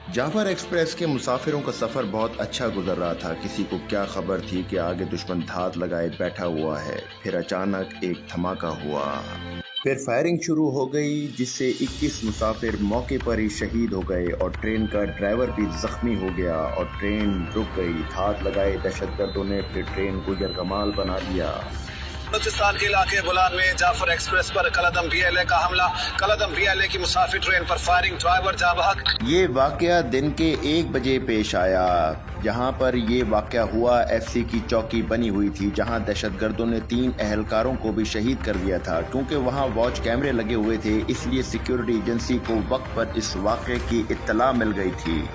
Jafar express के मुसाफिरों का सफर बहुत अच्छा गुजर रहा था। किसी को क्या खबर थी कि आगे दुश्मन धात लगाए बैठा हुआ है। फिर अचानक एक धमाका हुआ, फिर फायरिंग शुरू हो गई, जिससे 21 मुसाफिर मौके पर ही शहीद हो गए और ट्रेन का ड्राइवर भी जख्मी हो गया और ट्रेन रुक गई। धात लगाए दहशतगर्दों ने फिर ट्रेन को यरगमाल बना दिया। बलूचिस्तान के इलाके बोलान में जाफर एक्सप्रेस पर कलदम बीएलए का हमला। कलदम बीएलए की मुसाफिर ट्रेन पर फायरिंग, ड्राइवर जाँ बहक। ये वाकया दिन के 1 बजे पेश आया। यहाँ पर ये वाकया हुआ एफसी की चौकी बनी हुई थी, जहाँ दहशतगर्दों ने 3 अहलकारों को भी शहीद कर दिया था। क्योंकि वहाँ वॉच कैमरे लगे हुए थे, इसलिए सिक्योरिटी एजेंसी को वक्त पर इस वाकये की इत्तला मिल गई थी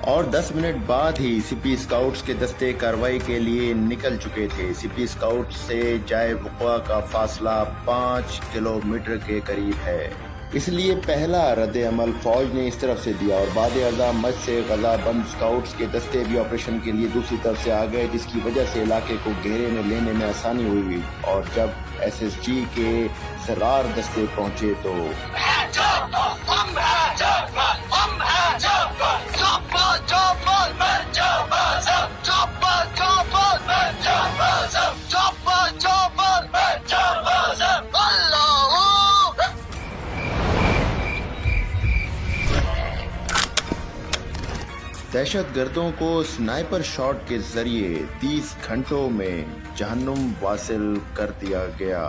और 10 मिनट बाद ही सीपी स्काउट्स के दस्ते कार्रवाई के लिए निकल चुके थे। सीपी स्काउट से जाए वक़्वा का फासला 5 किलोमीटर के करीब है, इसलिए पहला रद्द अमल फौज ने इस तरफ से दिया और बाद मज से गजा बंद स्काउट्स के दस्ते भी ऑपरेशन के लिए दूसरी तरफ से आ गए, जिसकी वजह से इलाके को घेरे में लेने में आसानी हुई। और जब एसएसजी के जरार दस्ते पहुंचे तो दहशतगर्दों को स्नाइपर शॉट के जरिए 30 घंटों में जहन्नुम वासिल कर दिया गया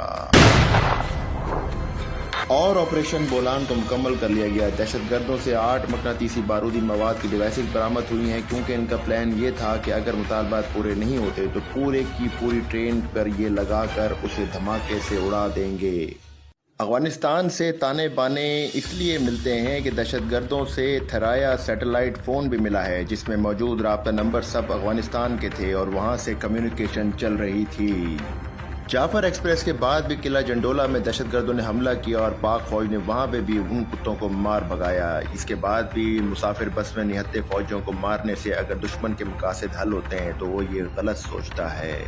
और ऑपरेशन बोलान को मुकम्मल कर लिया गया। दहशतगर्दों से 8 मकनातीसी बारूदी मवाद की डिवाइसेस बरामद हुई हैं, क्योंकि इनका प्लान ये था कि अगर मुतालबात पूरे नहीं होते तो पूरे की पूरी ट्रेन पर ये लगाकर उसे धमाके से उड़ा देंगे। अफगानिस्तान से ताने बाने इसलिए मिलते हैं कि दहशतगर्दों से थराया सैटेलाइट फ़ोन भी मिला है, जिसमें मौजूद राब्ता नंबर सब अफगानिस्तान के थे और वहां से कम्युनिकेशन चल रही थी। जाफर एक्सप्रेस के बाद भी किला जंडोला में दहशतगर्दों ने हमला किया और पाक फौज ने वहां पे भी उन कुत्तों को मार भगाया। इसके बाद भी मुसाफिर बस में निहत्ते फौजियों को मारने से अगर दुश्मन के मकासद हल होते हैं तो वो ये गलत सोचता है।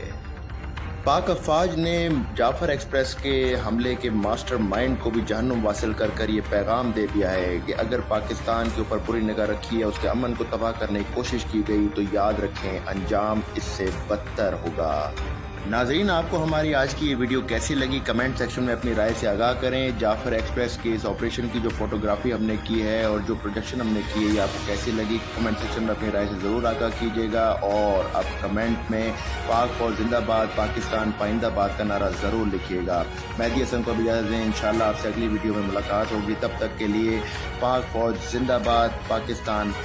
पाक अफवाज ने जाफर एक्सप्रेस के हमले के मास्टरमाइंड को भी जहन्नुम वासिल कर ये पैगाम दे दिया है कि अगर पाकिस्तान के ऊपर बुरी निगाह रखी है, उसके अमन को तबाह करने की कोशिश की गई तो याद रखें अंजाम इससे बदतर होगा। नाजरीन, आपको हमारी आज की ये वीडियो कैसी लगी कमेंट सेक्शन में अपनी राय से आगाह करें। जाफर एक्सप्रेस के इस ऑपरेशन की जो फोटोग्राफी हमने की है और जो प्रोजेक्शन हमने की है, ये आपको कैसी लगी कमेंट सेक्शन में अपनी राय से ज़रूर आगाह कीजिएगा। और आप कमेंट में पाक फौज जिंदाबाद, पाकिस्तान पाइंदाबाद का नारा ज़रूर लिखिएगा। मेहदी हसन को भी इजाज़त दें, इंशाल्लाह आपसे अगली वीडियो में मुलाकात होगी। तब तक के लिए पाक फौज जिंदाबाद, पाकिस्तान